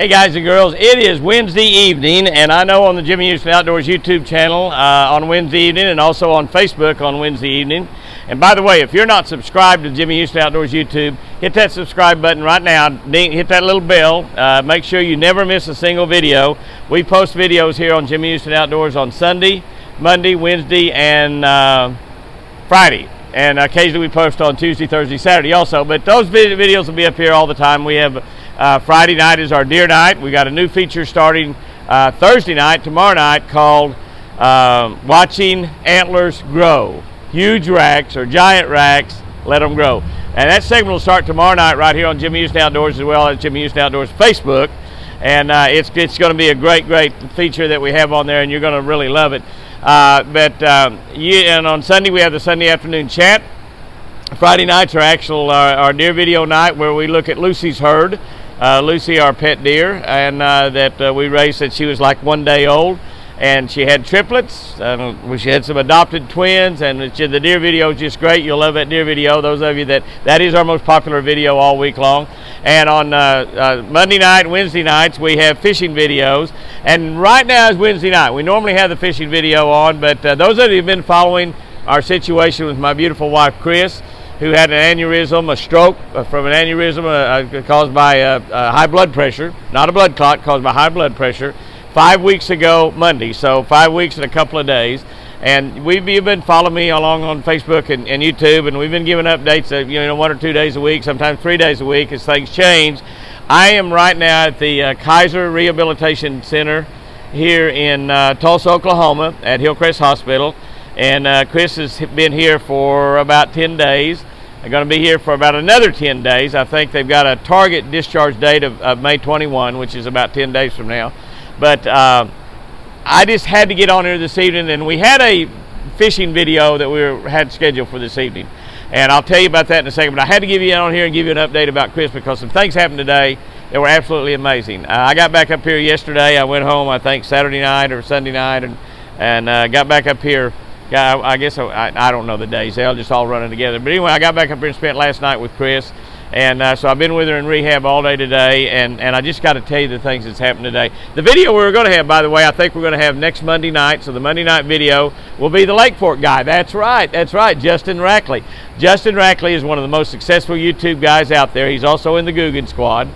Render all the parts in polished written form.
Hey guys and girls, it is Wednesday evening, and I know on the Jimmy Houston Outdoors YouTube channel on Wednesday evening, and also on Facebook on Wednesday evening. And by the way, if you're not subscribed to Jimmy Houston Outdoors YouTube, hit that subscribe button right now. Hit that little bell. Make sure you never miss a single video. We post videos here on Jimmy Houston Outdoors on Sunday, Monday, Wednesday, and Friday. And occasionally we post on Tuesday, Thursday, Saturday also. But those videos will be up here all the time. We have Friday night is our deer night. We got a new feature starting Thursday night, tomorrow night, called Watching Antlers Grow. Huge racks or giant racks, let them grow. And that segment will start tomorrow night right here on Jimmy Houston Outdoors, as well as Jimmy Houston Outdoors Facebook. And it's going to be a great feature that we have on there, and you're going to really love it. And on Sunday we have the Sunday afternoon chat. Friday nights are our deer video night, where we look at Lucy's herd. Lucy, our pet deer, and that we raised since she was like 1 day old, and she had triplets. She had some adopted twins, and the deer video is just great. You'll love that deer video. Those of you that is our most popular video all week long. And on Monday night, Wednesday nights, we have fishing videos. And right now is Wednesday night. We normally have the fishing video on, but those of you who've been following our situation with my beautiful wife, Chris, who had an aneurysm, a stroke from an aneurysm caused by high blood pressure, not a blood clot, caused by high blood pressure, 5 weeks ago Monday, so 5 weeks and a couple of days. And you've been following me along on Facebook and YouTube, and we've been giving updates 1 or 2 days a week, sometimes 3 days a week as things change. I am right now at the Kaiser Rehabilitation Center here in Tulsa, Oklahoma, at Hillcrest Hospital. And Chris has been here for about 10 days. They're going to be here for about another 10 days. I think they've got a target discharge date of May 21, which is about 10 days from now. But I just had to get on here this evening, and we had a fishing video that we had scheduled for this evening. And I'll tell you about that in a second, but I had to give you on here and give you an update about Chris, because some things happened today that were absolutely amazing. I got back up here yesterday. I went home, I think, Saturday night or Sunday night, and got back up here. I guess I don't know the days. They're just all running together. But anyway, I got back up here and spent last night with Chris. And so I've been with her in rehab all day today. And I just got to tell you the things that's happened today. The video we're going to have, by the way, I think we're going to have next Monday night. So the Monday night video will be the Lakefort Guy. That's right, Justin Rackley. Justin Rackley is one of the most successful YouTube guys out there. He's also in the Guggen Squad.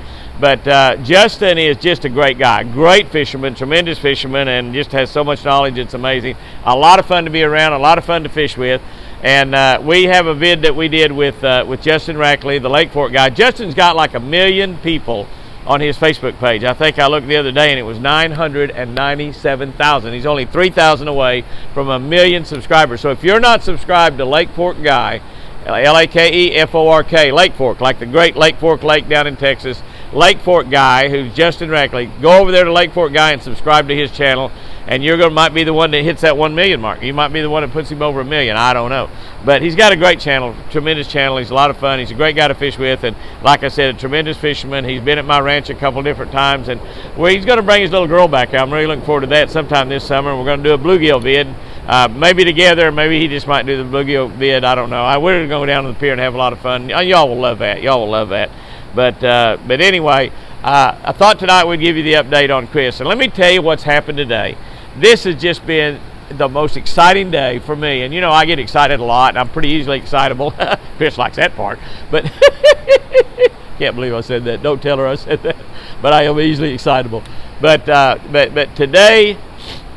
But Justin is just a great guy, great fisherman, tremendous fisherman, and just has so much knowledge. It's amazing. A lot of fun to be around, a lot of fun to fish with. And we have a vid that we did with Justin Rackley, the Lakefort Guy. Justin's got like 1 million people on his Facebook page. I think I looked the other day and it was 997,000. He's only 3,000 away from 1 million subscribers. So if you're not subscribed to Lakefort Guy, L-A-K-E-F-O-R-K, Lake Fork, like the great Lake Fork Lake down in Texas, Lakefort Guy, who's Justin Rackley, go over there to Lakefort Guy and subscribe to his channel, and might be the one that hits that 1 million mark. You might be the one that puts him over 1 million. I don't know. But he's got a great channel, tremendous channel. He's a lot of fun. He's a great guy to fish with, and like I said, a tremendous fisherman. He's been at my ranch a couple different times, and he's going to bring his little girl back out. I'm really looking forward to that sometime this summer. We're going to do a bluegill vid. Maybe together, maybe he just might do the bluegill vid. I don't know. We're going to go down to the pier and have a lot of fun. Y'all will love that. Y'all will love that. But anyway, I thought tonight we'd give you the update on Chris. And let me tell you what's happened today. This has just been the most exciting day for me. And I get excited a lot, and I'm pretty easily excitable. Chris likes that part. But can't believe I said that. Don't tell her I said that. But I am easily excitable. But today,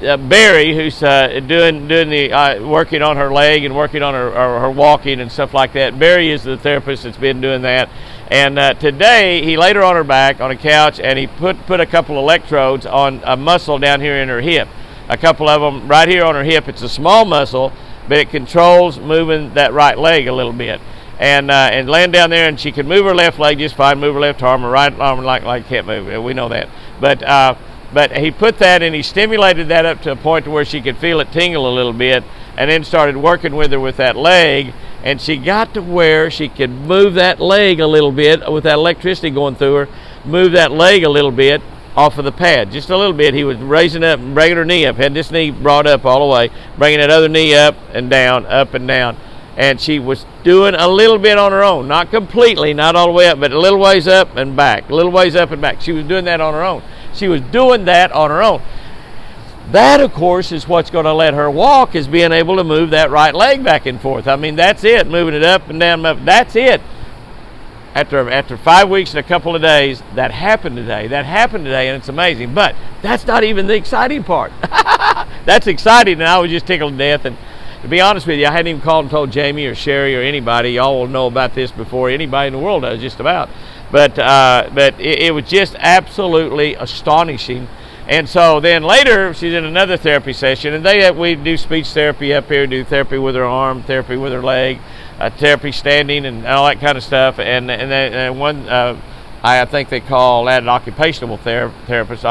Barry, who's doing the working on her leg and working on her walking and stuff like that. Barry is the therapist that's been doing that. And today he laid her on her back on a couch, and he put a couple electrodes on a muscle down here in her hip. A couple of them right here on her hip. It's a small muscle, but it controls moving that right leg a little bit. And laying down there, and she can move her left leg just fine, move her left arm, her right arm like can't move. We know that. But he put that, and he stimulated that up to a point to where she could feel it tingle a little bit, and then started working with her with that leg, and she got to where she could move that leg a little bit with that electricity going through her, move that leg a little bit off of the pad, just a little bit. He was raising up and bringing her knee up, had this knee brought up all the way, bringing that other knee up and down, and she was doing a little bit on her own. Not completely, not all the way up, but a little ways up and back, a little ways up and back. She was doing that on her own. She was doing that on her own. That, of course, is what's going to let her walk, is being able to move that right leg back and forth. I mean, that's it, moving it up and down. That's it. After 5 weeks and a couple of days, that happened today. That happened today, and it's amazing. But that's not even the exciting part. That's exciting, and I was just tickled to death. And to be honest with you, I hadn't even called and told Jamie or Sherry or anybody. Y'all will know about this before anybody in the world does, just about. But it was just absolutely astonishing. And so then later, she's in another therapy session, and we do speech therapy up here, do therapy with her arm, therapy with her leg, therapy standing, and all that kind of stuff. And one, I think they call that an occupational therapist,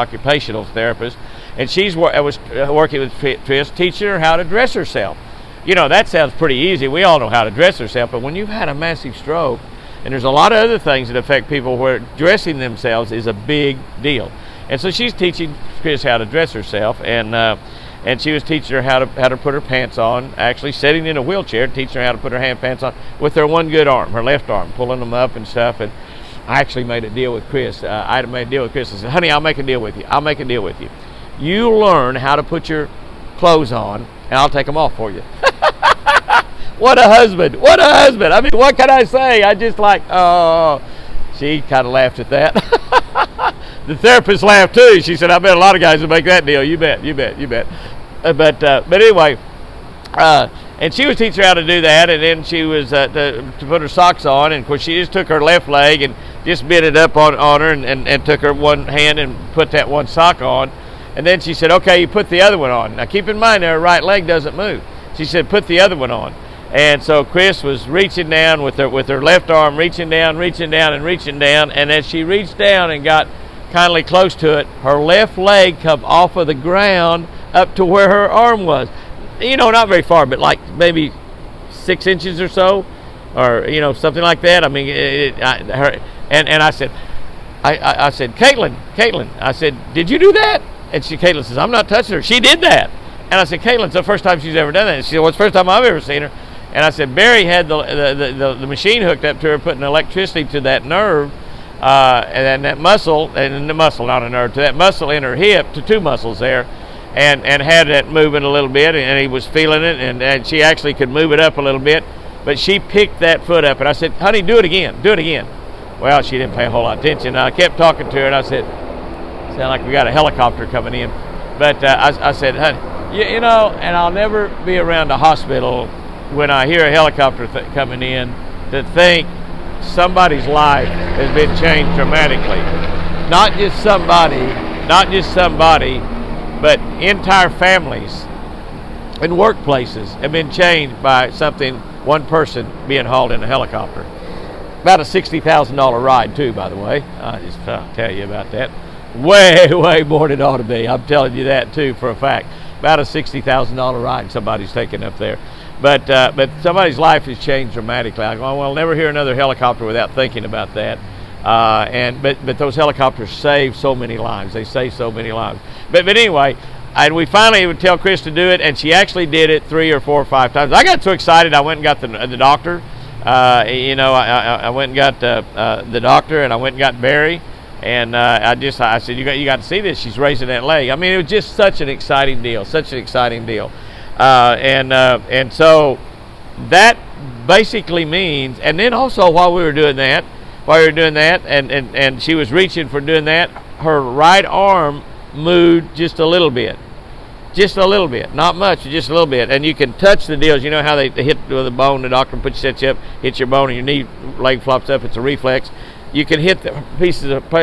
and I was working with Chris, teaching her how to dress herself. You know, that sounds pretty easy. We all know how to dress herself, but when you've had a massive stroke, and there's a lot of other things that affect people where dressing themselves is a big deal. And so she's teaching Chris how to dress herself, and she was teaching her how to put her pants on, actually sitting in a wheelchair, teaching her how to put her hand pants on with her one good arm, her left arm, pulling them up and stuff. And I actually made a deal with Chris. I made a deal with Chris. I said, honey, I'll make a deal with you. I'll make a deal with you. You learn how to put your clothes on, and I'll take them off for you. What a husband. What a husband. I mean, what can I say? I just like, oh, she kind of laughed at that. The therapist laughed too. She said, I bet a lot of guys would make that deal. You bet, you bet, you bet. But anyway, and she was teaching her how to do that, and then she was to put her socks on, and of course she just took her left leg and just bent it up on her and took her one hand and put that one sock on. And then she said, okay, you put the other one on. Now keep in mind her right leg doesn't move. She said, put the other one on. And so Chris was reaching down with her left arm, reaching down, and as she reached down and got kindly close to it, her left leg come off of the ground up to where her arm was. You know, not very far, but like maybe 6 inches or so, or you know, something like that. I mean, I said, Caitlin, I said, did you do that? And Caitlin says, I'm not touching her. She did that. And I said, Caitlin, it's the first time she's ever done that. And she said, well, it's the first time I've ever seen her. And I said, Barry had the machine hooked up to her, putting electricity to that nerve, and that muscle, and the muscle, not a nerve, to that muscle in her hip, to two muscles there, and had it moving a little bit, and he was feeling it, and she actually could move it up a little bit, but she picked that foot up, and I said, honey, do it again. Well, she didn't pay a whole lot of attention. And I kept talking to her, and I said, sound like we got a helicopter coming in. But I said, honey, you know, and I'll never be around a hospital when I hear a helicopter coming in to think somebody's life has been changed dramatically. Not just somebody, but entire families and workplaces have been changed by one person being hauled in a helicopter. About a $60,000 ride too, by the way. I just tell you about that. Way more than it ought to be. I'm telling you that too for a fact. About a $60,000 ride somebody's taking up there. But somebody's life has changed dramatically. I go, well, I'll never hear another helicopter without thinking about that. But those helicopters save so many lives. They save so many lives. But anyway, and we finally would tell Chris to do it, and she actually did it 3 or 4 or 5 times. I got so excited, I went and got the doctor. I went and got the doctor, and I went and got Barry. And I said, you got to see this. She's raising that leg. I mean, it was just such an exciting deal. And so that basically means, and then also while we were doing that, and she was reaching for doing that, her right arm moved just a little bit, not much, just a little bit. And you can touch the deals. You know how they hit with a bone. The doctor sets you up, hits your bone, and your knee leg flops up. It's a reflex. You can hit the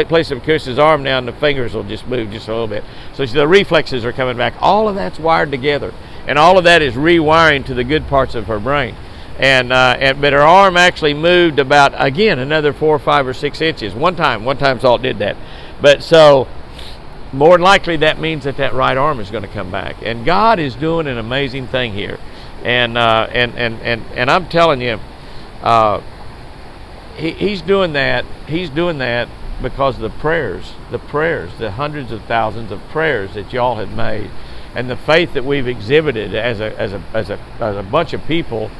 place of Chris's arm now, and the fingers will just move just a little bit. So the reflexes are coming back. All of that's wired together, and all of that is rewiring to the good parts of her brain. But her arm actually moved about, again, another 4 or 5 or 6 inches. One time's all it did that. But so more than likely that means that right arm is going to come back. And God is doing an amazing thing here. And I'm telling you, He's doing that because of the prayers, the hundreds of thousands of prayers that y'all have made, and the faith that we've exhibited as a bunch of people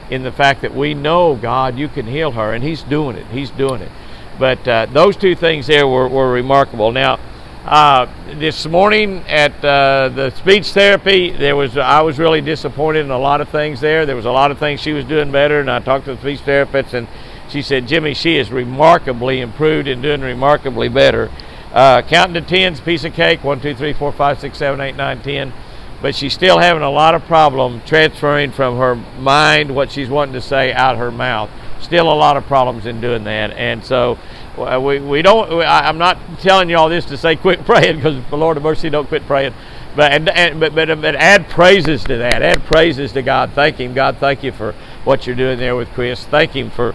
in the fact that we know, God, you can heal her, and he's doing it. He's doing it. But those two things there were remarkable. Now, this morning at the speech therapy, I was really disappointed in a lot of things there. There was a lot of things she was doing better, and I talked to the speech therapist, and she said, Jimmy, she is remarkably improved and doing remarkably better. Counting to 10's a piece of cake, 1, 2, 3, 4, 5, 6, 7, 8, 9, 10. But she's still having a lot of problem transferring from her mind what she's wanting to say out her mouth. Still a lot of problems in doing that. And so we don't, I'm not telling you all this to say quit praying, because for Lord of mercy, don't quit praying. But add praises to that. Add praises to God. Thank him. God, thank you for what you're doing there with Chris. Thank him for,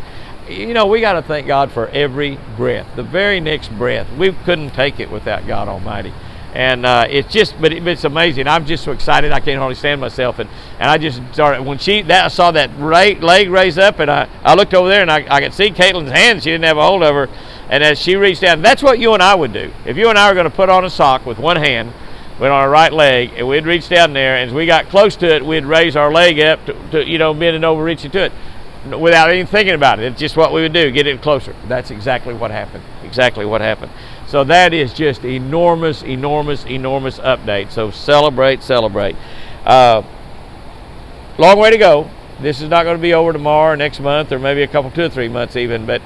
we got to thank God for every breath. The very next breath. We couldn't take it without God Almighty. And it's just, but it's amazing. I'm just so excited I can't hardly stand myself. And I just started, when I saw that leg raise up, and I looked over there, and I could see Caitlin's hand. She didn't have a hold of her. And as she reached down, that's what you and I would do. If you and I were going to put on a sock with one hand, went on our right leg, and we'd reach down there, and as we got close to it, we'd raise our leg up to bending over, reaching to it, without even thinking about it. It's just what we would do, get it closer. That's exactly what happened. Exactly what happened. So that is just enormous, enormous, enormous update. So celebrate, celebrate. Long way to go. This is not going to be over tomorrow or next month, or maybe 2 or 3 months even, but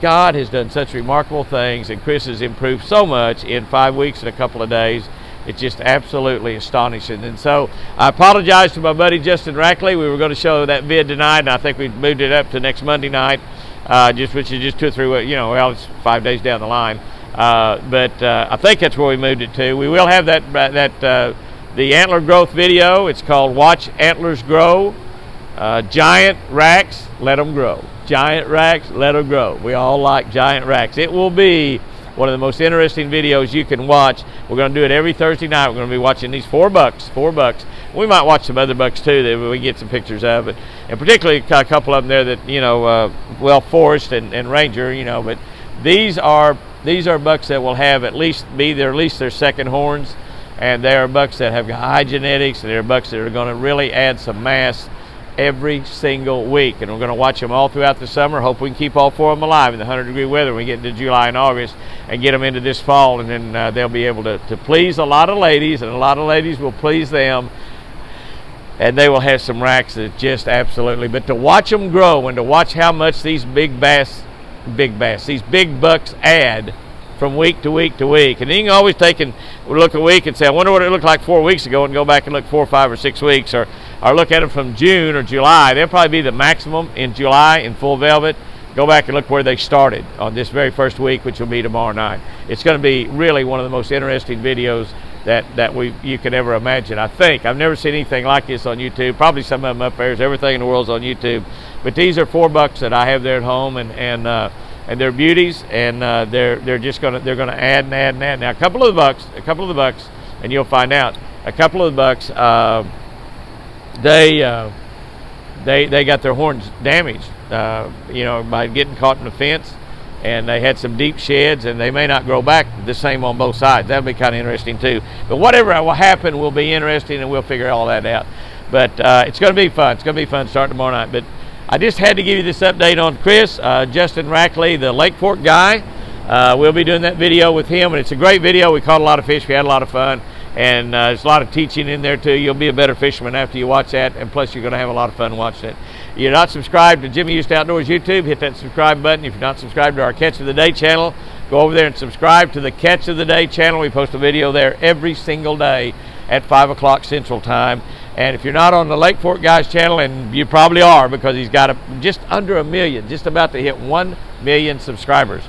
God has done such remarkable things, and Chris has improved so much in 5 weeks and a couple of days. It's just absolutely astonishing. And so I apologize to my buddy Justin Rackley. We were going to show that vid tonight, and I think we moved it up to next Monday night, which is just 2 or 3 weeks, it's 5 days down the line. But I think that's where we moved it to. We will have the antler growth video. It's called Watch Antlers Grow. Giant racks, let them grow. Giant racks, let them grow. We all like giant racks. It will be one of the most interesting videos you can watch. We're going to do it every Thursday night. We're going to be watching these $4. We might watch some other bucks too that we get some pictures of, and particularly a couple of them there that Forest and Ranger, but these are bucks that will have at least their second horns, and they are bucks that have high genetics, and they're bucks that are going to really add some mass every single week. And we're going to watch them all throughout the summer. Hope we can keep all 4 of them alive in the 100-degree weather when we get into July and August, and get them into this fall, and then they'll be able to please a lot of ladies, and a lot of ladies will please them, and they will have some racks that just absolutely. But to watch them grow, and to watch how much these big bucks add from week to week to week. And then you can always take and look a week and say, I wonder what it looked like 4 weeks ago, and go back and look 4, 5, or 6 weeks, or look at them from June or July. They'll probably be the maximum in July in full velvet. Go back and look where they started on this very first week, which will be tomorrow night. It's going to be really one of the most interesting videos that you could ever imagine. I think I've never seen anything like this on YouTube. Probably some of them up there. Everything in the world's on YouTube. But these are $4 that I have there at home, and they're beauties, and they're going to add and add and add. Now a couple of the bucks, and you'll find out. A couple of the bucks, they got their horns damaged, by getting caught in the fence, and they had some deep sheds, and they may not grow back the same on both sides. That'll be kind of interesting too. But whatever will happen will be interesting, and we'll figure all that out. But it's going to be fun. It's going to be fun starting tomorrow night. But I just had to give you this update on Chris. Justin Rackley, the Lakefort Guy. We'll be doing that video with him, and it's a great video. We caught a lot of fish. We had a lot of fun, and there's a lot of teaching in there too. You'll be a better fisherman after you watch that, and plus you're going to have a lot of fun watching it. You're not subscribed to Jimmy Used Outdoors YouTube, hit that subscribe button. If you're not subscribed to our Catch of the Day channel, go over there and subscribe to the Catch of the Day channel. We post a video there every single day at 5 o'clock Central Time. And if you're not on the Lakefort Guy's channel, and you probably are, because he's got just under 1 million, just about to hit 1 million subscribers.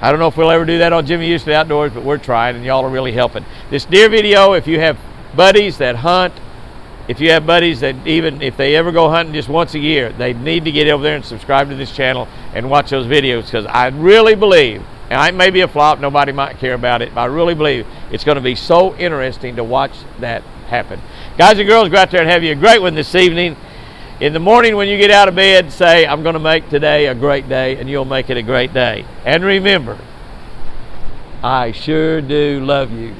I don't know if we'll ever do that on Jimmy Used to Outdoors, but we're trying, and y'all are really helping. This deer video, if you have buddies that hunt, if you have buddies that even if they ever go hunting just once a year, they need to get over there and subscribe to this channel and watch those videos, because I really believe, and it may be a flop, nobody might care about it, but I really believe it's going to be so interesting to watch that happen. Guys and girls, go out there and have you a great one this evening. In the morning when you get out of bed, say, I'm going to make today a great day, and you'll make it a great day. And remember, I sure do love you.